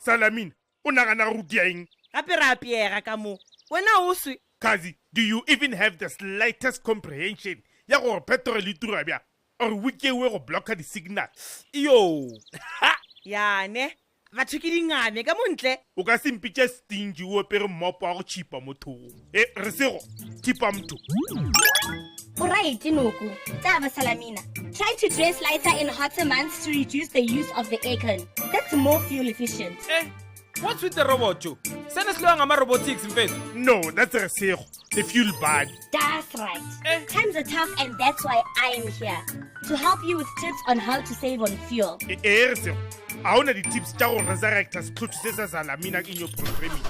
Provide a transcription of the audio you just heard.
Salamina, o nagana go rutia eng? Gape re a piega ka mo. Wena o swe. Kazi, do you even have the slightest comprehension ya gore petrol e tura bjang? Or wiki we go block the signal? Yo. Yane. Batho ke dingane ka montle. O ka se mpitse stingy o pere mmopo a go chipa motho. Re sego, chipa motho. Alright, Noko. Taba Salamina. Try to dress lighter in hotter months to reduce the use of the aircon. That's more fuel efficient. What's with the robot, Joe? Send us long about robotics in face. No, that's Resego. The fuel bad. That's right. Times are tough and that's why I am here. To help you with tips on how to save on fuel. Resego. I want the tips to resurrect us to Salamina in your programming.